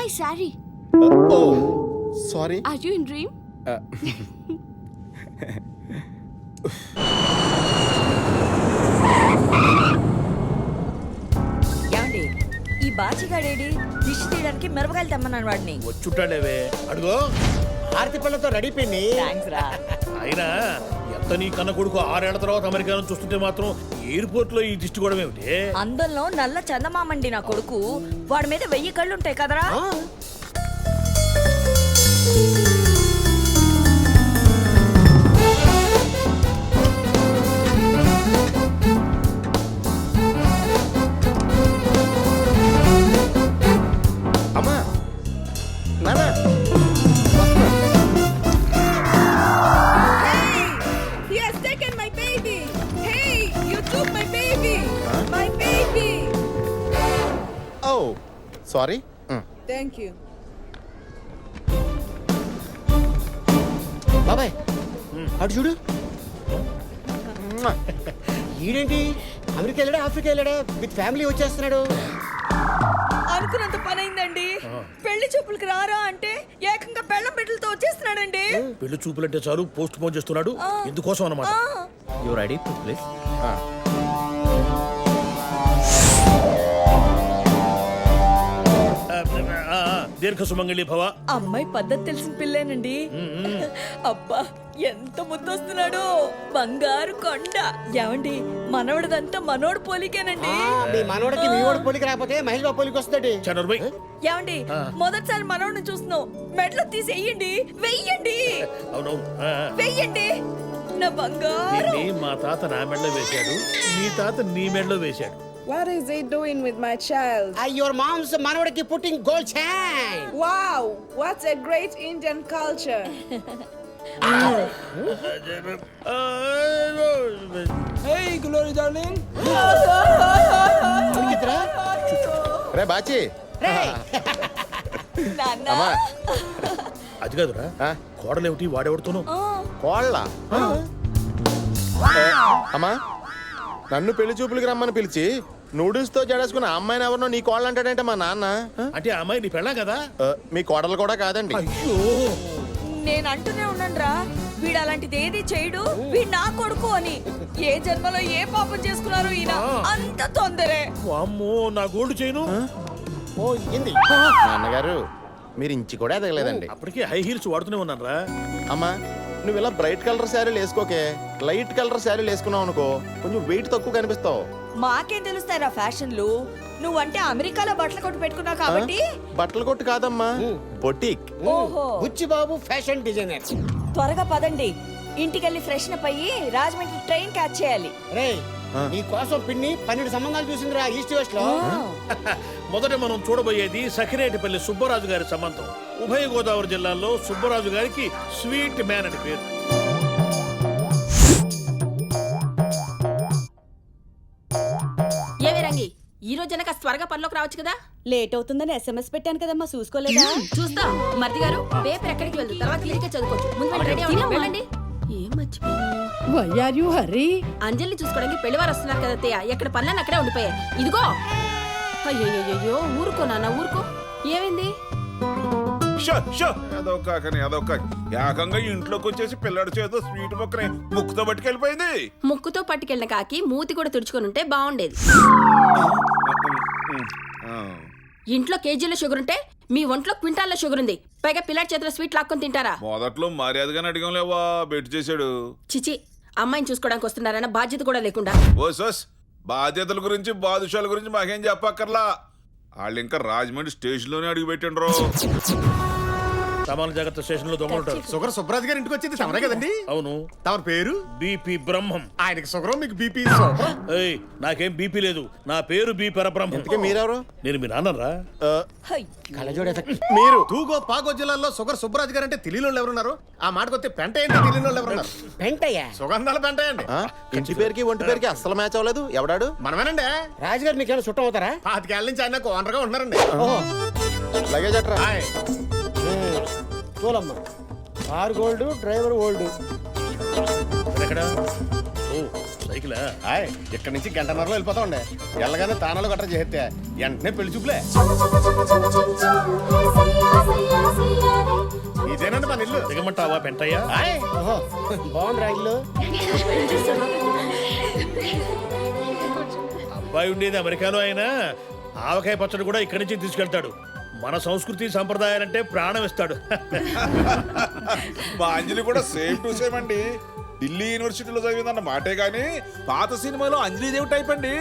my saree. Oh, sorry. Are you in dream? ఏమండి ఈ బాచిగాడేడి దిష్టి తీయడానికి మిరపకాయలు తెమ్మన్నాను వాడిని. వచ్చుంటాడేవే అడుగో. ఆర్తి పిల్లతో రెడీ పిండి. థ్యాంక్స్ రా. అయినా ఎంత నీ కన్న కొడుకు 6 ఏళ్ల తర్వాత అమెరికా నుంచి చూస్తుంటే మాత్రం ఎయిర్పోర్ట్ లో ఈ దిష్టి కూడా ఏమిటి? అందులో నల్ల చందమామండి నా కొడుకు. వాడి మీద 1000 కళ్ళు ఉంటాయి కదరా. అమ్మా నానా He has taken my baby! Hey, you took my baby! My baby! Oh sorry. Thank you. బాబాయ్ అటు చూడు. ఈడేంటి అమెరికా వెళ్ళాడా ఆఫ్రికా వెళ్ళాడా విత్ ఫ్యామిలీ వచ్చేస్తున్నాడు. అనుకున్నంత పని అయిందండి. పెళ్లి చూపులకి రారా అంటే ఏకంగా బెల్లం బిడ్డలతో వచ్చేస్తున్నాడండి. పెళ్లి చూపులంటే చాలు పోస్ట్ పోన్ చేస్తున్నాడు. ఎందుకోసం అన్నమాట. You ready please? దీర్ఘ సుమంగళి భవ. అమ్మాయి పద్ధతి తెలిసిన పిల్లేనండి. అబ్బా ఎంత ముద్దొస్తున్నాడు. బంగారు కొండ. ఏమండి మనవడదంతా మనోడు పోలికేనండి. మీ మనోడికి మీ వాడు పోలికి రాకపోతే మహేష్ బాబు పోలికి వస్తాడు. చనర్బై ఏమండి మొదటిసారి మనోడిని చూస్తున్నావు. మెడలో తీసి వెయ్యండి. వెయ్యండి అవునవును. వెయ్యండి నా బంగారు. దీన్ని మా తాత నా మెడలో వేశాడు, మీ తాత నీ మెడలో వేశాడు. What is he doing with my child? Your mom's మనోడికి putting gold chain. Wow, what a great Indian culture. Hey, Glory darling. రే బాచి. నాన్న అమ్మా అది కాదురా, కోడలేమిటి వాడెవడుతోనూ. కోళ్ళ. అమ్మా నన్ను పెళ్లి చూపులకి రమ్మని పిలిచి నూడిల్స్ తో జడేసుకున్న అమ్మాయిని ఎవరినో నీ కోళ్ళు అంటాడంటే మా నాన్న. అంటే ఆ అమ్మాయి నీ పెళ్ళా కదా? మీ కోడలు కూడా కాదండి. అయ్యో నేను అంటూనే ఉన్నాను రా, వీడు అలాంటిది ఏది చేయడు, వీడు నా కొడుకు అని. ఏ జన్మలో ఏ పాపం చేసుకున్నారో ఈయన. అంత తొందరే. అమ్మో నా గోల్డ్ చేయను. ఓ ఇంది నాన్నగారు మీరు ఇంచి కూడా ఎదగలేదండి. అప్పటికే హై హీల్స్ వాడుతూనే ఉన్నాను రా. అమ్మా నువ్వు ఇలా బ్రైట్ కలర్ శారీలు వేసుకోకే, లైట్ కలర్ శారీలు వేసుకున్నావు అనుకో కొంచెం వెయిట్ తక్కువ కనిపిస్తావు. మాకేం తెలుస్తారా ఫ్యాషన్లు. నువ్వంటే అమెరికాలో బట్టలు కొట్టు పెట్టుకున్నావు కాబట్టి. బట్టలు కొట్టు కాదమ్మా, బొటిక్. ఓహో బుచ్చి బాబు ఫ్యాషన్ డిజైనర్. త్వరగా పదండి, ఇంటికెళ్ళి ఫ్రెష్ అప్ అయ్యి రాజమండ్రి ట్రైన్ క్యాచ్ చేయాలి. రే నీ కోసం పిన్ని 12 సంబంధాలు చూసిందిరా ఈస్ట్ వెస్ట్ లో. మొదట మనం చూడబోయేది సఖినేటిపల్లి సుబ్బరాజు గారి సంబంధం. ఉభయ గోదావరి జిల్లాలో సుబ్బరాజు గారికి స్వీట్ మ్యాన్ అని పేరు. ఏవే రంగి, ఈ రోజు జనక త్వరగా పనిలోకి రావచ్చు కదా? లేట్ అవుతుందని SMS పెట్టాను కదమ్మా, చూసుకోలేదా? చూస్తా. మరిది గారు పేపర్ ఎక్కడికి వెళ్దు, తర్వాత క్లినిక్ చదువుకోవచ్చు. ముందు రెడీ అవ్వండి, వెళ్ళండి. ఏం మర్చిపోయాను. Why are you hurry? అంజలిని చూసుకోవడానికి పెళ్లివారు వస్తున్నారు కదా అత్తయ్య. ఎక్కడ పనులన్నీ అక్కడే ఉండిపోయాయి. ఇదిగో. అయ్యో ఊరుకో నాన్న ఊరుకో. ఏమైంది? ఏకంగా ఇంట్లోకి వచ్చేసి పిల్లడి చేత స్వీట్ మొక్కని ముక్కుతో పట్టుకెళ్ళిపోయింది. ముక్కుతో పట్టుకెళ్ళిన కాకి మూతి కూడా తుడుచుకొని ఉంటే బాగుండేది. ఇంట్లో కేజీల షుగర్ ఉంటే మీ ఒంట్లో క్వింటాల్ల షుగర్ ఉంది. పైగా పిల్లాడి చేతిలో స్వీట్ లాక్కొని తింటారా? మొదట్లో మర్యాదగానే అడిగాం లేవా, బెట్ చేశాడు. చిచి, అమ్మాయిని చూసుకోవడానికి వస్తున్నారన్న బాధ్యత కూడా లేకుండా. ఓ సోస్, బాధ్యతల గురించి బాదుషాల గురించి మాకేం చెప్పక్కర్లా. వాళ్ళు ఇంకా రాజమండ్రి స్టేషన్ లోనే అడిగి పెట్టండ్రు. సమాన జాగ్రత్త స్టేషన్ లో దొంగలు ఉంటారు. షుగర్ సుబ్రాజ్ గారి ఇంటికి వచ్చింది తమరే కదండి? అవును. తమ పేరు? బీపీ బ్రహ్మం. ఆయనకి షుగర్, మీకు బీపీ. ఏయ్, నాకేం బీపీ లేదు. నా పేరు బి పరబ్రహ్మం. ఇంతకీ మీరెవరు? నేను మీ నాన్నరా. కళ్ళజోడు ఎఫెక్ట్. మీరు తూగో పాగో జిల్లాలో షుగర్ సుబ్రాజ్ గారు అంటే తెలియని ఎవరున్నారు? ఆ మాటకొస్తే పెంట ఏంటి తెలియని వాళ్ళు ఎవరున్నారు? పెంటయ్యా, సుగంధాల పెంటయ్యండి. ఇంటి పేరుకి ఒంటి పేరుకి అస్సలు మ్యాచ్ అవ్వలేదు. ఎవడాడు? మనమేనండి. రాజుగారు మీకు ఏమైనా చుట్టం అవుతారా? 5 ఏళ్ళ నుంచి ఆయన ఓనర్ గా ఉన్నారండి. లగేజ్ అట్రా. చూలమ్మా, కారు గోల్డ్, డ్రైవర్ ఓల్డ్. ఎక్కడ? ఓ సైకిలా హాయ్ ఇక్కడి నుంచి గంటన్నరలో వెళ్ళిపోతా ఉండే వెళ్ళగానే తానాలు గట్రా చేస్తే వెంటనే పెళ్లి చూపులే ఇదేనండి మన ఇల్లు దిగమంటావా పెంటయ్యా? హాయ్ బాగుందిరా ఇల్లు అబ్బాయి ఉండేది అమెరికాలో అయినా ఆవకాయ పచ్చడి కూడా ఇక్కడి నుంచి తీసుకెళ్తాడు. మన సంస్కృతి సంప్రదాయాలంటే ప్రాణం ఇస్తాడు. మా అంజలి కూడా సేమ్ టు సేమ్ అండి. ఢిల్లీ యూనివర్సిటీలో చదివిందన్న మాటే గాని పాత సినిమాలో అంజలి దేవి టైప్ అండి.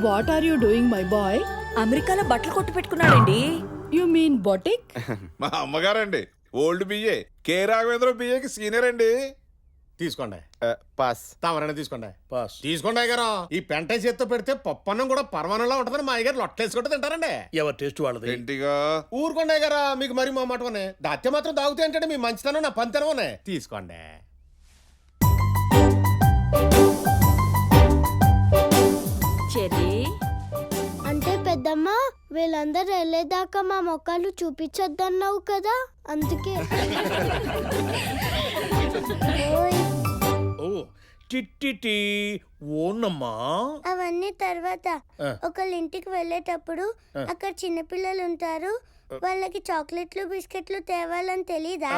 What are you doing, my boy? అమెరికాలో బట్టలు కొట్టు పెట్టుకున్నాడండి. You mean boutique? మా అమ్మగారండి ఓల్డ్ బిఏ కే రాఘవేంద్ర బిఏకి సీనియర్ అండి. తీసుకోండి పాస్. తమరైనా తీసుకోండి పాస్. తీసుకోండి అయ్యగారు. ఈ పెంట చేత్తో పెడితే పప్పన్నం కూడా పర్వాణంలా ఉంటుందని మా అయ్యగారు లొట్టలేసుకుంటే తింటారండి. ఎవరి టేస్ట్ వాళ్ళది. ఏంటిగా ఊరుకోండి అయ్యగారా, మీకు మరి మా మాటనే దాత్య మాత్రం దాగుతాయి అంటే మీ మంచితనం నా పంతనమనే. తీసుకోండి. చెర్రీ అంటే పెద్దమ్మ వీళ్ళందరూ వెళ్ళేదాకా మా మొక్కలు చూపించొద్దన్నావు కదా అందుకే. ఓయ్, ఓ టిట్టి ఓనమ్మా. అవన్నీ తర్వాత ఒకళ్ళ ఇంటికి వెళ్ళేటప్పుడు అక్కడ చిన్నపిల్లలు ఉంటారు, వాళ్ళకి చాక్లెట్లు బిస్కెట్లు తేవాలని తెలీదా?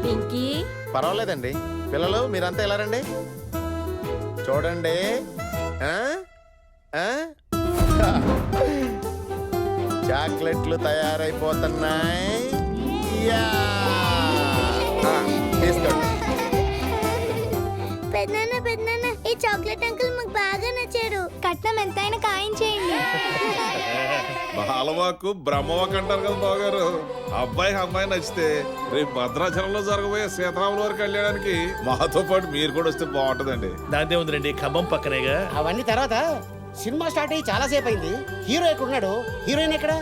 పింకీ పర్వాలేదండి పిల్లలు, మీరంతా ఎలా రండి చూడండి. ఆ? ఆ? చాక్లెట్లు తయారైపోతున్నాయి. యా! ఆ, తీసుకోండి. పెద్దనాన్న పెద్దనాన్న ఈ చాక్లెట్ అంకుల్ మాకు బాగా నచ్చాడు, కట్నం ఎంతైనా ఖాయం చేయండి. బాలవాకు బ్రహ్మవాక్ అంటారు కదా బావగారు. అబ్బాయికి అమ్మాయి నచ్చితే రేపు భద్రాచలంలో జరగబోయే సీతారాముల వారి కళ్యాణానికి మాతో పాటు మీరు కూడా వస్తే బాగుంటదండి. దాంతే ఉందిరండి, ఖమ్మం పక్కనేగా. అవన్నీ తర్వాత సినిమా స్టార్ట్ అయ్యి చాలా సేపు అయింది. హీరో ఎక్కడున్నాడు, హీరోయిన్ ఎక్కడ?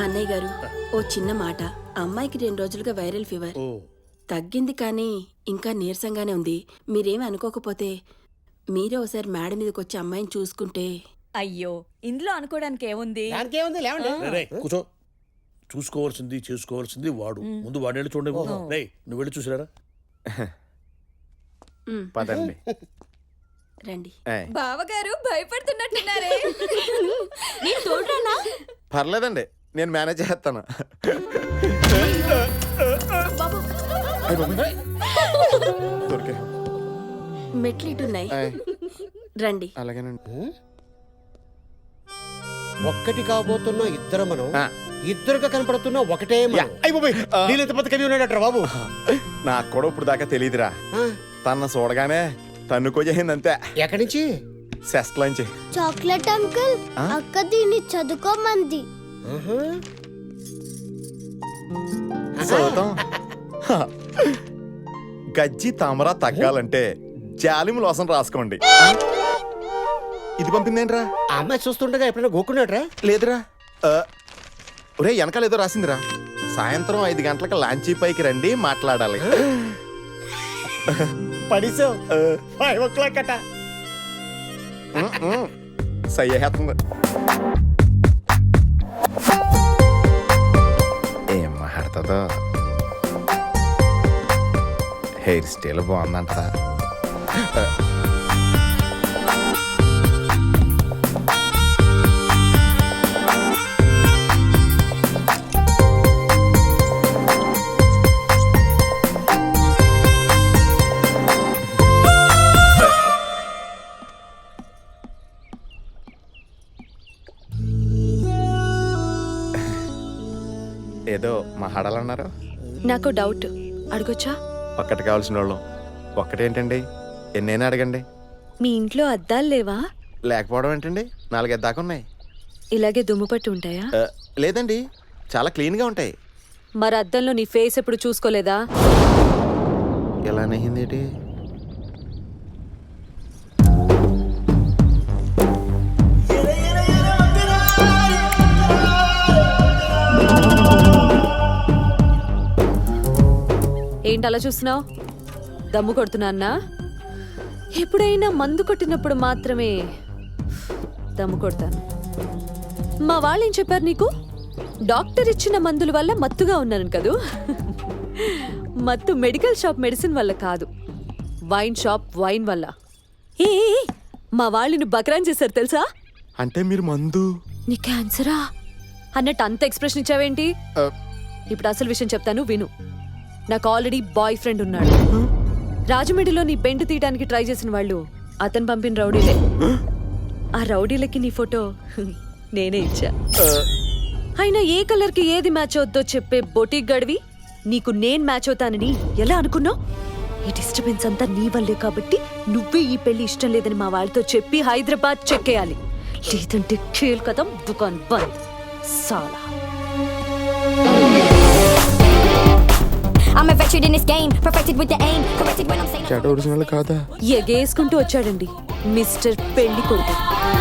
అన్నయ్య గారు ఓ చిన్న మాట. అమ్మాయికి 2 రోజులుగా వైరల్ ఫీవర్ ఓ తగ్గింది, కానీ ఇంకా నీరసంగానే ఉంది. మీరేమి అనుకోకపోతే మీరే ఒకసారి మేడ మీదకి వచ్చి అమ్మాయిని చూసుకుంటే. అయ్యో ఇందులో అనుకోవడానికి ఏముంది? దానికేముంది లేవండి. రే కూర్చో. చూసుకోవాల్సింది చేసుకోవాల్సింది వాడు. ముందు వాడు వెళ్ళి చూడండి. రే నువ్వు వెళ్ళి చూసిరారా. పదండి. రండి. ఏయ్, బావగారు భయపడుతున్నట్టున్నారే. నేను తోడురానా? పర్లేదండి నేను మేనేజ్ చేస్తాను. బాబు దొరికే. మెట్లు ఇటున్నాయి, ఏయ్, రండి. అలాగేనండి. ఒక్కటి కాబోతున్న ఇద్దరు మనం, ఆ. ఇద్దరుగా కనపడుతున్న ఒకటే యా, మనం. అయ్ బాబోయ్. ఆ, నీళ్ళెంత పెద్ద కవి ఉన్నాడట్రా బాబు. నాకు కూడా ఇప్పుడు దాకా తెలియదురా. ఆ, తన చూడగానే తన్నుకోజేసింది అంతే. ఎక్కడి నుంచి? సెస్ట్ లంచ్. చాక్లెట్ అంకుల్ అక్క దీన్ని చదువుకోమంది. ఆహా. చదువుతాం. హ. గజ్జి తామర తగ్గాలంటే జాలిము లోసం రాసుకోండి. ఇది పంపిందేంట్రా? ఆ అమ్మాయి చూస్తుండగా ఎప్పుడైనా గోక్కున్నాడ్రా? లేదురా. ఒరే వెనకాల ఏదో రాసిందిరా. సాయంత్రం 5 గంటలకు లాంచీ పైకి రండి మాట్లాడాలి. పడిసావు 5 o'clock అట. సయ్యేస్తుంది. ఏం మాట్లాడుతుందో. హెయిర్ స్టైల్ బాగుందంట. ఏదో మాట్లాడాలన్నారు. నాకు డౌట్, అడగొచ్చా? ఒక్కటి కావాల్సిన వాళ్ళు ఒక్కటేంటండి, ఎన్నైనా అడగండి. మీ ఇంట్లో అద్దాలు లేవా? లేకపోవడం ఏంటండి, 4 దాకా ఉన్నాయి. ఇలాగే దుమ్ము పట్టి ఉంటాయా? లేదండి, చాలా క్లీన్గా ఉంటాయి. మరి అద్దంలో నీ ఫేస్ ఎప్పుడు చూసుకోలేదా? ఎలా నయ్యింది ఏంటి? ఏంటి అలా చూస్తున్నావు? దమ్ము కొడుతున్నా? ఎప్పుడైనా మందు కొట్టినప్పుడు మాత్రమే దమ్ము కొడతాను. మా వాళ్ళు ఏం చెప్పారు నీకు? డాక్టర్ ఇచ్చిన మందుల వల్ల మత్తుగా ఉన్నాను కదూ. మత్తు మెడికల్ షాప్ మెడిసిన్ వల్ల కాదు, వైన్ షాప్ వైన్ వల్ల. ఏ మా వాళ్ళని బక్రాన్ చేశారు తెలుసా? అంటే మీరు మందు నీ క్యాన్సరా అన్నట్టు అంత ఎక్స్ప్రెషన్ ఇచ్చావేంటి? ఇప్పుడు అసలు విషయం చెప్తాను విను. నాకు ఆల్రెడీ బాయ్ ఫ్రెండ్ ఉన్నాడు. రాజమండ్రిలో నీ బెండ్ తీయడానికి ట్రై చేసిన వాళ్ళు అతను పంపిన రౌడీలే. ఆ రౌడీలకి నీ ఫోటో నేనే ఇచ్చా. అయినా ఏ కలర్ కి ఏది మ్యాచ్ అవుద్దో చెప్పే బొటిక్ గడివి నీకు నేను మ్యాచ్ అవుతానని ఎలా అనుకున్నావు? ఈ డిస్టర్బెన్స్ అంతా నీ వల్లే కాబట్టి నువ్వే ఈ పెళ్లి ఇష్టం లేదని మా వాళ్ళతో చెప్పి హైదరాబాద్ చెక్కేయాలి. లేదంటే ఖేల్ కథం దుకాన్ బంద్ సాలా. I'm a veteran in this game, perfected with the aim, corrected when I'm saying చెడ ఒరిజినల్ కాదా? ఎగేసుకుంటూ వచ్చాడండి మిస్టర్ పెళ్లి కొడుకు.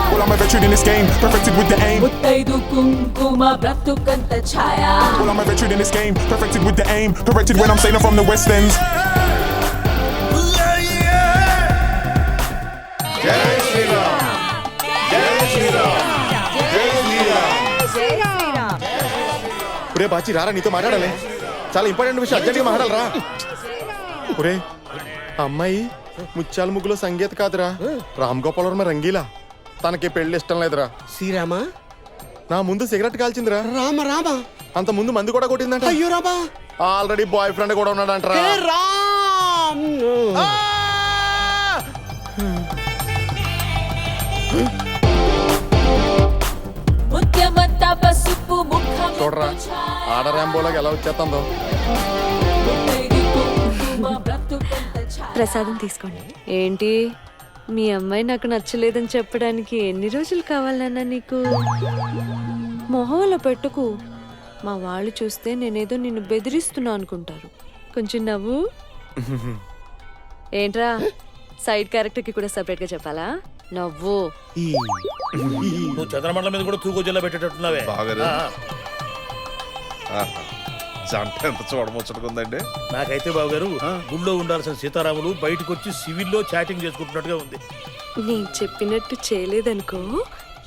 Well, I'm a veteran in this game, perfected with the aim. ముత్తైదు కుంకుమ బ్రతుకంత ఛాయ. Well, I'm a veteran in this game, perfected with the aim, corrected when I'm saying I'm from the West End. ఒరే బాచి రారా, నీతో మాట్లాడాలి. చాలా important విషయం, అర్జెంట్గా మాట్లాడాలరా. ఒరే ఆ అమ్మాయి ముత్యాల ముగ్గులో సంగీత కాదురా, రామ్ గోపాల్ వర్మ రంగీలా. తనకి పెళ్లి ఇష్టం లేదురా. శ్రీరామా నా ముందు సిగరెట్ కాల్చిందిరా. రామ రామ అంత ముందు మందు కూడా కొట్టిందంట. అయ్యో రామా ఆల్రెడీ బాయ్ ఫ్రెండ్ కూడా ఉన్నాడంటరా. రామ్ ముత్యమంతా పసుపు ముఖం చూడరా ఆడరాంబోలాగా ఎలా వచ్చేస్తుందో. ప్రసాదం తీసుకోండి. ఏంటి మీ అమ్మాయి నాకు నచ్చలేదని చెప్పడానికి ఎన్ని రోజులు కావాలన్నా నీకు? మొహంలో పెట్టుకు. మా వాళ్ళు చూస్తే నేనేదో నిన్ను బెదిరిస్తున్నా అనుకుంటారు. కొంచెం నవ్వు. ఏంట్రా సైడ్ క్యారెక్టర్ కి కూడా సెపరేట్ గా చెప్పాలా? నవ్వు. నువ్వు చంద్రమండలం మీద కూడా తూగో జిల్లా పెట్టేటట్టున్నావే. బాగారు. జంట ఎంత చూడముచ్చటకుందండి. నాకైతే బాబు గారు గుళ్ళో ఉండాల్సిన సీతారాములు బయటకు వచ్చి సివిల్లో చాటింగ్ చేసుకుంటున్నట్టుగా ఉంది. నేను చెప్పినట్టు చేయలేదనుకో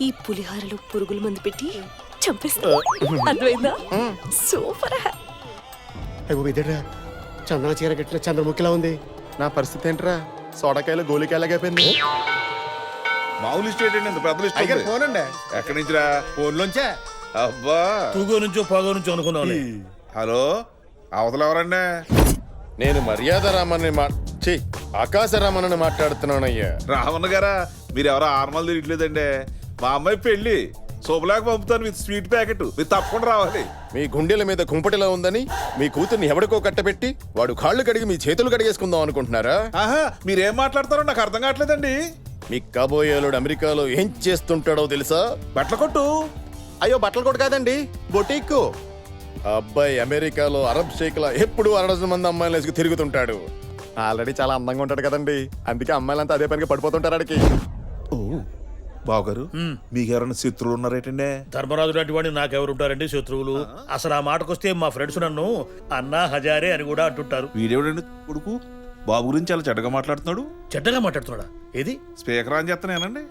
ఈ పులిహారలో పురుగుల మందు పెట్టి చంపేస్తా. అర్థమైందా? సూపర్. చందన చీర కట్టిన చంద్రముఖిలా ఉంది. నా పరిస్థితి ఏంట్రా? సోడకాయలు గోలికాయలాగైపోయింది. మామూలు స్టేట్ అండి, ఇంత పెద్ద లిస్ట్ ఉంది. ఫోన్ అండి. ఎక్కడి నుంచిరా? ఫోన్లోంచే. అబ్బా తూగో నుంచో పాగో నుంచో అనుకున్నావు. హలో, అవతల ఎవరండి? నేను మర్యాద రామని ఆకాశరామని మాట్లాడుతున్నానయ్యా. రామన్న గారా, మీరు ఎవరో ఆర్మల్ తిరగట్లేదండి. మా అమ్మాయి పెళ్లి శుభలాగా పంపుతాను విత్ స్వీట్ ప్యాకెట్. మీరు తప్పకుండా రావాలి. మీ గుండెల మీద కుంపటిలా ఉందని మీ కూతుర్ని ఎవడికో కట్టబెట్టి వాడు కాళ్ళు కడిగి మీ చేతులు కడిగేసుకుందాం అనుకుంటున్నారా? ఆహా, మీరేం మాట్లాడతారో నాకు అర్థం కావట్లేదండి. మీ కాబోయేలుడు అమెరికాలో ఏం చేస్తుంటాడో తెలుసా? బట్టల కొట్టు. అయ్యో బట్టలు కొట్టు కాదండి, బొటీక్. అబ్బాయి అమెరికాలో అరబ్ షేక్లా ఎప్పుడు 60 మంది అమ్మాయిలు వేసుకు తిరుగుతుంటాడు. ఆల్రెడీ చాలా అందంగా ఉంటాడు కదండి, అందుకే అమ్మాయిలంతా అదే పనిగా పడిపోతుంటారు ఆడికి. బావగారు, మీకెవరైనా శత్రువులు ఉన్నారేటండి? ధర్మరాజు లాంటి వాడిని నాకెవరు ఉంటారండి శత్రువులు? అసలు ఆ మాటకొస్తే మా ఫ్రెండ్స్ నన్ను అన్నా హజారే అని కూడా అంటుంటారు. వీడేవిడండి కొడుకు బాబు గురించి చాలా చెడ్డగా మాట్లాడుతున్నాడు. చెడ్డగా మాట్లాడుతున్నాడా? ఏది? స్పీకర్ అని చెప్తానేనండి.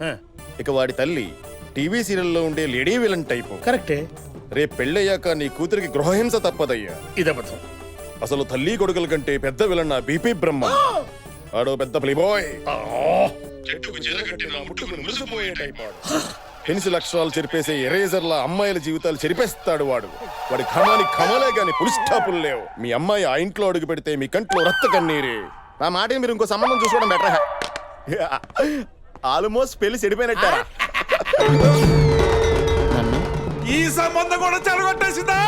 ఇక వాడి తల్లి టీవీ సీరియల్లో ఉండే లేడీ విలన్ టైపు. కరెక్టే. రేపు పెళ్ళయ్యాక నీ కూతురికి గృహహింస తప్పదయ్యా. ఇదబద్ధం. అసలు తల్లి కొడుకుల కంటే పెద్ద విలన్ నా బీపీ బ్రహ్మ. ఆడో పెద్ద ప్లేబాయ్. పెన్సిల్ అక్షరాలు చెరిపేసే ఎరేజర్ల అమ్మాయిల జీవితాలు చెరిపేస్తాడు వాడు. వాడి ఖమాని ఖమలే గాని పులి స్టాపులు లేవు. మీ అమ్మాయి ఆ ఇంట్లో అడుగు పెడితే మీ కంట్లో రక్త కన్నీరే. నా మాట మీరు ఇంకో సంబంధం చూసుకోవడం బెటర్. ఆల్మోస్ట్ పెళ్లి చెడిపోయినట్టారా? ఈ సంబంధం కూడా చెడగొట్టేసిందా?